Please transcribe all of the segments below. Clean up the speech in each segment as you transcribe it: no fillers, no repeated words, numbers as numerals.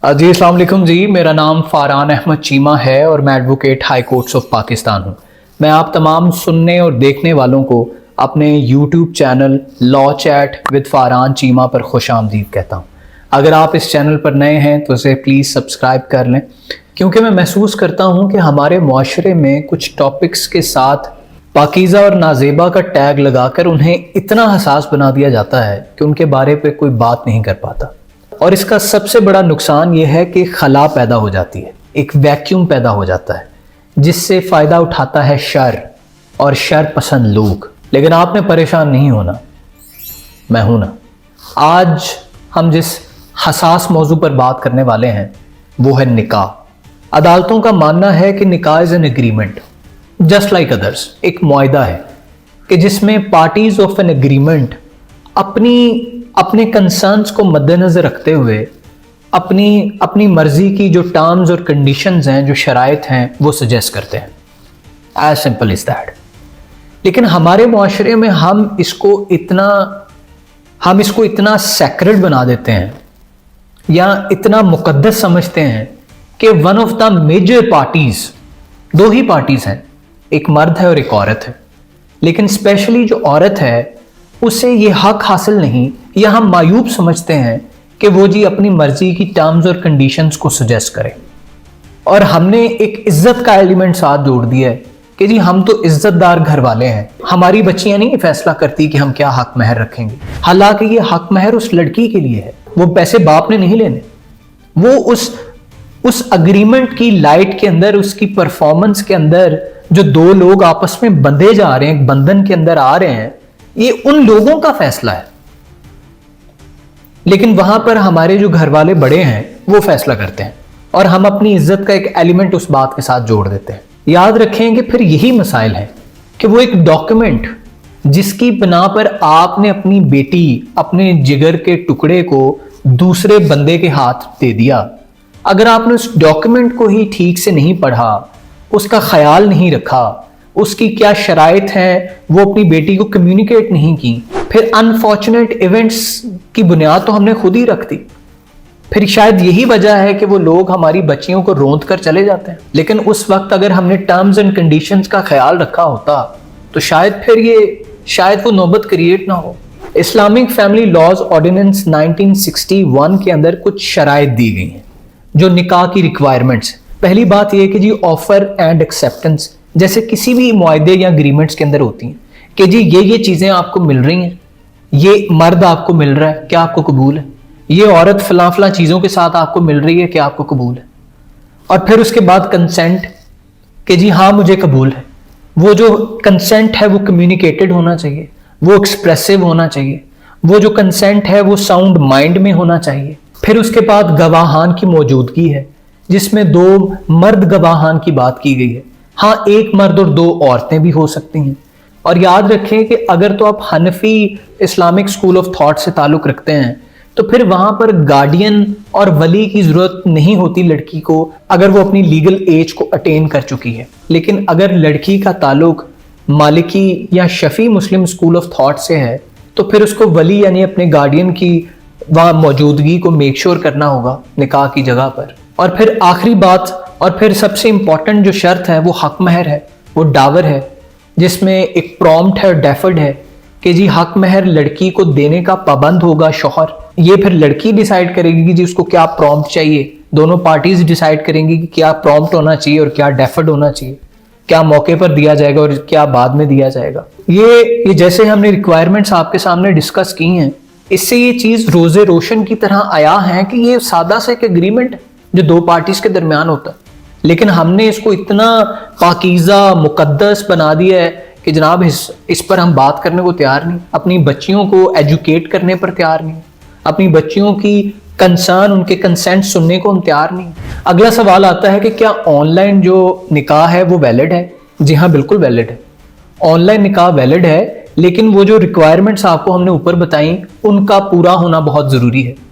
जी अस्सलाम वालेकुम जी, मेरा नाम फरहान अहमद चीमा है और मैं advocate high courts of Pakistan हूँ। मैं आप तमाम सुनने और देखने वालों को अपने YouTube channel law chat with Farhan Cheema पर खुश आमदीद कहता हूँ। अगर आप इस चैनल पर नए हैं तो इसे प्लीज़ सब्सक्राइब कर लें, क्योंकि मैं महसूस करता हूँ कि हमारे मुआशरे में कुछ टॉपिक्स के साथ पाकीज़ा और नाजेबा का टैग लगाकर उन्हें इतना हसास बना दिया जाता है कि उनके बारे पे कोई बात नहीं कर पाता। और इसका सबसे बड़ा नुकसान यह है कि खला पैदा हो जाती है, एक वैक्यूम पैदा हो जाता है जिससे फ़ायदा उठाता है शर और शर पसंद लोग। लेकिन आपने परेशान नहीं होना, मैं हूं ना। आज हम जिस हसास मौजू पर बात करने वाले हैं वो है निकाह। अदालतों का मानना है कि निकाह is an agreement just like others, एक मुआहदा है कि जिसमें पार्टीज ऑफ एन एग्रीमेंट अपने कंसर्न्स को मद्देनज़र रखते हुए अपनी मर्जी की जो टर्म्स और कंडीशंस हैं, जो शराइत हैं, वो सजेस्ट करते हैं। As simple is that. लेकिन हमारे मुआशरे में हम इसको इतना सैक्रेड बना देते हैं या इतना मुकद्दस समझते हैं कि one of the major parties, दो ही पार्टीज हैं, एक मर्द है और एक औरत है, लेकिन स्पेशली जो औरत है उसे ये हक हासिल नहीं, या हम मायूब समझते हैं कि वो जी अपनी मर्जी की टर्म्स और कंडीशंस को सजेस्ट करे। और हमने एक इज्जत का एलिमेंट साथ जोड़ दिया है कि जी हम तो इज्जतदार घर वाले हैं, हमारी बच्चियां नहीं फैसला करती कि हम क्या हक महर रखेंगे। हालांकि ये हक महर उस लड़की के लिए है, वो पैसे बाप ने नहीं लेने, वो उस अग्रीमेंट की लाइट के अंदर, उसकी परफॉर्मेंस के अंदर जो दो लोग आपस में बंधे जा रहे हैं, एक बंधन के अंदर आ रहे हैं, ये उन लोगों का फैसला है। लेकिन वहां पर हमारे जो घर वाले बड़े हैं वो फैसला करते हैं और हम अपनी इज्जत का एक एलिमेंट उस बात के साथ जोड़ देते हैं। याद रखें कि फिर यही मसाइल है कि वो एक डॉक्यूमेंट जिसकी बिना पर आपने अपनी बेटी, अपने जिगर के टुकड़े को दूसरे बंदे के हाथ दे दिया, अगर आपने उस डॉक्यूमेंट को ही ठीक से नहीं पढ़ा, उसका ख्याल नहीं रखा, उसकी क्या शराइत हैं वो अपनी बेटी को कम्युनिकेट नहीं की, फिर अनफॉर्चुनेट इवेंट्स की बुनियाद तो हमने खुद ही रख दी। फिर शायद यही वजह है कि वो लोग हमारी बच्चियों को रोंद कर चले जाते हैं। लेकिन उस वक्त अगर हमने टर्म्स एंड कंडीशंस का ख्याल रखा होता तो शायद वो नौबत क्रिएट ना हो। इस्लामिक फैमिली लॉज ऑर्डिनेंस 1961 के अंदर कुछ शराइत दी गई हैं जो निकाह की रिक्वायरमेंट्स। पहली बात यह कि जी ऑफर एंड एक्सेप्टेंस, जैसे किसी भी मुआहदे या एग्रीमेंट्स के अंदर होती हैं कि जी ये चीजें आपको मिल रही हैं, ये मर्द आपको मिल रहा है, क्या आपको कबूल है? ये औरत फलां चीजों के साथ आपको मिल रही है, क्या आपको कबूल है? और फिर उसके बाद कंसेंट कि जी हाँ मुझे कबूल है। वो जो कंसेंट है वो कम्युनिकेटेड होना चाहिए, वो एक्सप्रेसिव होना चाहिए, वो जो कंसेंट है वो साउंड माइंड में होना चाहिए। फिर उसके बाद गवाहान की मौजूदगी है जिसमें दो मर्द गवाहान की बात की गई है। हाँ, एक मर्द और दो औरतें भी हो सकती हैं। और याद रखें कि अगर तो आप हनफी इस्लामिक स्कूल ऑफ थॉट से ताल्लुक़ रखते हैं तो फिर वहां पर गार्डियन और वली की जरूरत नहीं होती लड़की को, अगर वो अपनी लीगल एज को अटेन कर चुकी है। लेकिन अगर लड़की का ताल्लुक मालिकी या शफी मुस्लिम स्कूल ऑफ थॉट से है तो फिर उसको वली यानी अपने गार्डियन की वहां मौजूदगी को मेक श्योर करना होगा निकाह की जगह पर। और फिर आखिरी बात और फिर सबसे इंपॉर्टेंट जो शर्त है वो हक महर है, वो डावर है, जिसमें एक प्रॉम्प्ट है, डेफर्ड है कि जी हक महर लड़की को देने का पाबंद होगा शौहर। ये फिर लड़की डिसाइड करेगी कि जी उसको क्या प्रॉम्प्ट चाहिए, दोनों पार्टीज डिसाइड करेंगी कि क्या प्रॉम्प्ट होना चाहिए और क्या डेफर्ड होना चाहिए, क्या मौके पर दिया जाएगा और क्या बाद में दिया जाएगा। ये जैसे हमने रिक्वायरमेंट्स आपके सामने डिस्कस की हैं, इससे ये चीज रोजे रोशन की तरह आया है कि ये सादा सा एक एग्रीमेंट जो दो पार्टीज के दरमियान होता है। लेकिन हमने इसको इतना पाकीज़ा मुकद्दस बना दिया है कि जनाब इस पर हम बात करने को तैयार नहीं, अपनी बच्चियों को एजुकेट करने पर तैयार नहीं, अपनी बच्चियों की कंसर्न, उनके कंसेंट सुनने को हम तैयार नहीं। अगला सवाल आता है कि क्या ऑनलाइन जो निकाह है वो वैलिड है? जी हाँ, बिल्कुल वैलिड है। ऑनलाइन निकाह वैलिड है, लेकिन वो जो रिक्वायरमेंट्स आपको हमने ऊपर बताई उनका पूरा होना बहुत ज़रूरी है।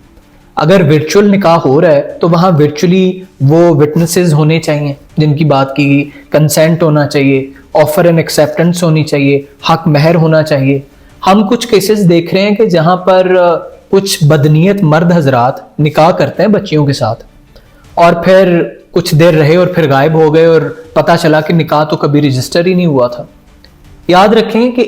अगर वर्चुअल निकाह हो रहा है तो वहाँ वर्चुअली वो विटनेसेस होने चाहिए जिनकी बात की, कंसेंट होना चाहिए, ऑफर एंड एक्सेप्टेंस होनी चाहिए, हक महर होना चाहिए। हम कुछ केसेस देख रहे हैं कि जहाँ पर कुछ बदनीयत मर्द हजरात निकाह करते हैं बच्चियों के साथ, और फिर कुछ देर रहे और फिर गायब हो गए और पता चला कि निकाह तो कभी रजिस्टर ही नहीं हुआ था। याद रखें कि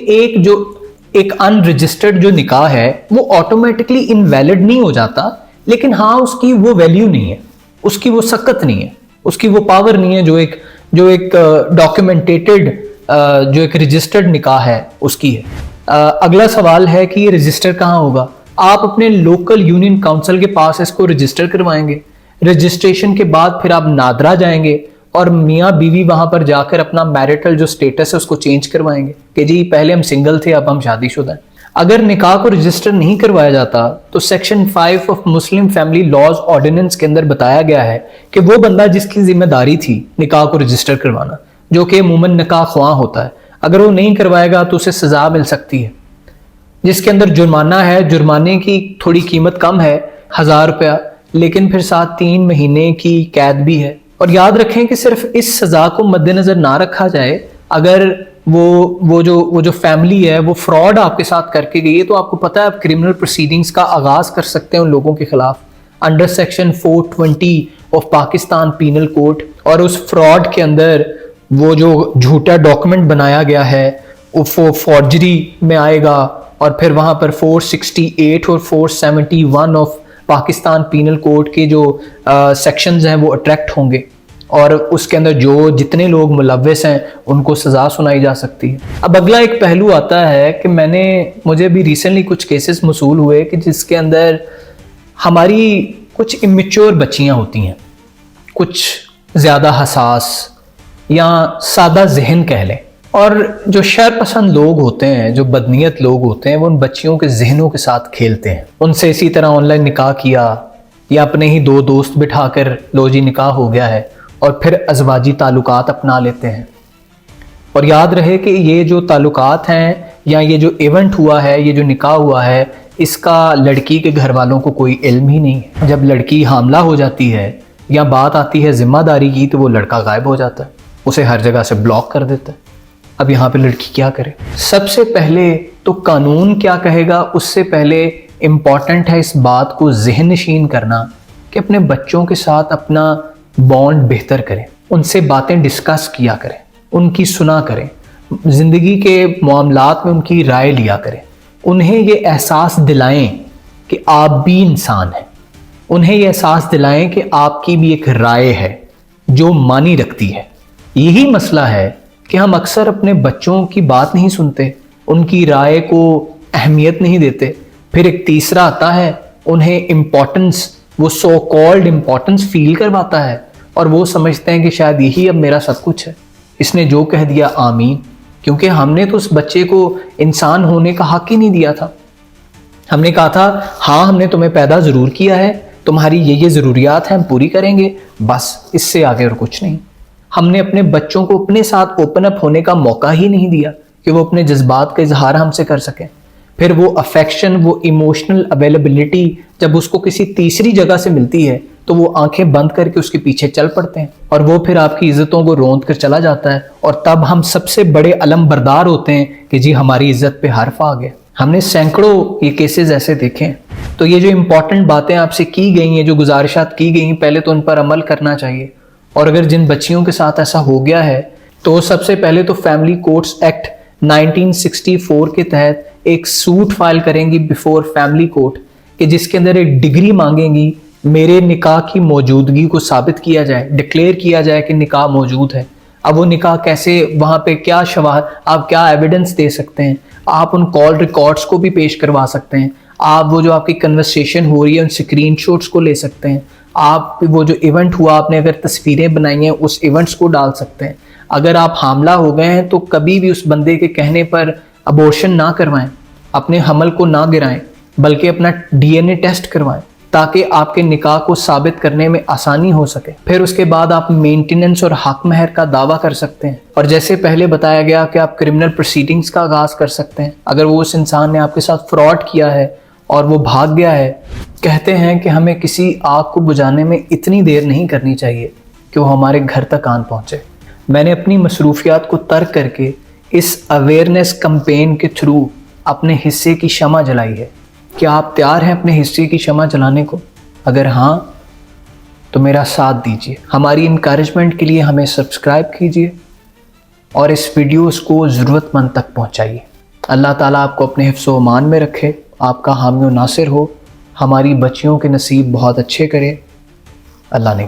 एक अनरजिस्टर्ड जो निकाह है वो ऑटोमेटिकली इनवैलिड नहीं हो जाता, लेकिन हाँ उसकी वो वैल्यू नहीं है, उसकी वो सकत नहीं है, उसकी वो पावर नहीं है जो एक डॉक्यूमेंटेटेड जो एक रजिस्टर्ड निकाह है उसकी है। अगला सवाल है कि ये रजिस्टर कहाँ होगा। आप अपने लोकल यूनियन काउंसिल के पास इसको रजिस्टर करवाएंगे। रजिस्ट्रेशन के बाद फिर आप नादरा जाएंगे और मियाँ बीवी वहां पर जाकर अपना मैरिटल जो स्टेटस है उसको चेंज करवाएंगे कि जी पहले हम सिंगल थे अब हम शादीशुदा हैं। अगर निकाह को रजिस्टर नहीं करवाया जाता तो section 5 of Muslim family laws ordinance के अंदर बताया गया है कि वो बंदा जिसकी जिम्मेदारी थी निकाह को रजिस्टर करवाना, जो कि अमूमन निकाह ख्वाह होता है, अगर वो नहीं करवाएगा तो उसे सजा मिल सकती है, जिसके अंदर जुर्माना है। जुर्माने की थोड़ी कीमत कम है, 1000 रुपया, लेकिन फिर साथ 3 महीने की कैद भी है। और याद रखें कि सिर्फ इस सजा को मद्देनजर ना रखा जाए, अगर वो जो फैमिली है वो फ्रॉड आपके साथ करके गई है तो आपको पता है आप क्रिमिनल प्रोसीडिंग्स का आगाज कर सकते हैं उन लोगों के खिलाफ under section 420 of Pakistan penal code. और उस फ्रॉड के अंदर वो जो झूठा डॉक्यूमेंट बनाया गया है वो फॉर्जरी में आएगा, और फिर वहां पर 468 और 471 ऑफ पाकिस्तान पीनल कोड के जो सेक्शंस हैं वो अट्रैक्ट होंगे, और उसके अंदर जो जितने लोग मुलव्वस हैं उनको सज़ा सुनाई जा सकती है। अब अगला एक पहलू आता है कि मुझे भी रिसेंटली कुछ केसेस मसूल हुए कि जिसके अंदर हमारी कुछ इमेच्योर बच्चियां होती हैं, कुछ ज़्यादा हसास या सादा जहन कह लें, और जो शर पसंद लोग होते हैं, जो बदनीयत लोग होते हैं, वो उन बच्चियों के जहनों के साथ खेलते हैं। उनसे इसी तरह ऑनलाइन निकाह किया या अपने ही 2 दोस्त बिठाकर लो जी निकाह हो गया है, और फिर अज़वाजी ताल्लुकात अपना लेते हैं। और याद रहे कि ये जो ताल्लुकात हैं या ये जो इवेंट हुआ है, ये जो निकाह हुआ है, इसका लड़की के घर वालों को कोई इल्म ही नहीं है। जब लड़की हामला हो जाती है या बात आती है जिम्मेदारी की तो वो लड़का गायब हो जाता है, उसे हर जगह से ब्लॉक कर देता है। अब यहाँ पे लड़की क्या करे? सबसे पहले तो कानून क्या कहेगा उससे पहले इम्पॉर्टेंट है इस बात को ज़हन नशीन करना कि अपने बच्चों के साथ अपना बॉन्ड बेहतर करें, उनसे बातें डिस्कस किया करें, उनकी सुना करें, ज़िंदगी के मामलात में उनकी राय लिया करें, उन्हें ये एहसास दिलाएं कि आप भी इंसान हैं, उन्हें ये एहसास दिलाएं कि आपकी भी एक राय है जो मानी रखती है। यही मसला है कि हम अक्सर अपने बच्चों की बात नहीं सुनते, उनकी राय को अहमियत नहीं देते। फिर एक तीसरा आता है, उन्हें इम्पोर्टेंस, वो सो कॉल्ड इम्पोर्टेंस फील करवाता है और वो समझते हैं कि शायद यही अब मेरा सब कुछ है, इसने जो कह दिया आमीन, क्योंकि हमने तो उस बच्चे को इंसान होने का हक ही नहीं दिया था। हमने कहा था हाँ हमने तुम्हें पैदा ज़रूर किया है, तुम्हारी ये ज़रूरियात हैं हम पूरी करेंगे, बस इससे आगे और कुछ नहीं। हमने अपने बच्चों को अपने साथ ओपन अप होने का मौका ही नहीं दिया कि वो अपने जज्बात का इजहार हमसे कर सकें। फिर वो अफेक्शन, वो इमोशनल अवेलेबिलिटी जब उसको किसी तीसरी जगह से मिलती है तो वो आंखें बंद करके उसके पीछे चल पड़ते हैं और वो फिर आपकी इज्जतों को रोंद कर चला जाता है, और तब हम सबसे बड़े अलम बरदार होते हैं कि जी हमारी इज्जत पे हर्फ आ गया। हमने सैकड़ों ये केसेस ऐसे देखे हैं। तो ये जो इंपॉर्टेंट बातें आपसे की गई हैं, जो गुजारिशात की गई हैं, पहले तो उन पर अमल करना चाहिए। और अगर जिन बच्चियों के साथ ऐसा हो गया है तो सबसे पहले तो फैमिली कोर्ट्स एक्ट 1964 के तहत एक सूट फाइल करेंगी बिफोर फैमिली कोर्ट कि जिसके अंदर एक डिग्री मांगेंगी, मेरे निकाह की मौजूदगी को साबित किया जाए, डिक्लेयर किया जाए कि निकाह मौजूद है। अब वो निकाह कैसे, वहाँ पे क्या शवाहद, आप क्या एविडेंस दे सकते हैं, आप उन कॉल रिकॉर्ड्स को भी पेश करवा सकते हैं, आप वो जो आपकी कन्वर्सेशन हो रही है उन स्क्रीनशॉट्स को ले सकते हैं, आप वो जो इवेंट हुआ आपने अगर तस्वीरें बनाई हैं उस इवेंट्स को डाल सकते हैं। अगर आप हामला हो गए हैं तो कभी भी उस बंदे के कहने पर अबॉर्शन ना करवाएं, अपने हमल को ना गिराएं, बल्कि अपना DNA टेस्ट करवाएं ताकि आपके निकाह को साबित करने में आसानी हो सके। फिर उसके बाद आप मेंटेनेंस और हक महर का दावा कर सकते हैं, और जैसे पहले बताया गया कि आप क्रिमिनल प्रोसीडिंग्स का आगाज कर सकते हैं। अगर वो उस इंसान ने आपके साथ फ्रॉड किया है और वो भाग गया है, कहते हैं कि हमें किसी आग को बुझाने में इतनी देर नहीं करनी चाहिए कि वो हमारे घर तक आन पहुंचे। मैंने अपनी मसरूफियात को तर्क करके इस अवेयरनेस कैंपेन के थ्रू अपने हिस्से की शमा जलाई है। क्या आप तैयार हैं अपने हिस्से की शमा जलाने को? अगर हाँ تو میرا ساتھ دیجیے، ہماری انکریجمنٹ کے لیے ہمیں سبسکرائب کیجیے اور اس ویڈیوز کو ضرورت مند تک پہنچائیے۔ اللہ تعالیٰ آپ کو اپنے حفظ و امان میں رکھے، آپ کا حامی و ناصر ہو، ہماری بچیوں کے نصیب بہت اچھے کرے۔ اللہ نے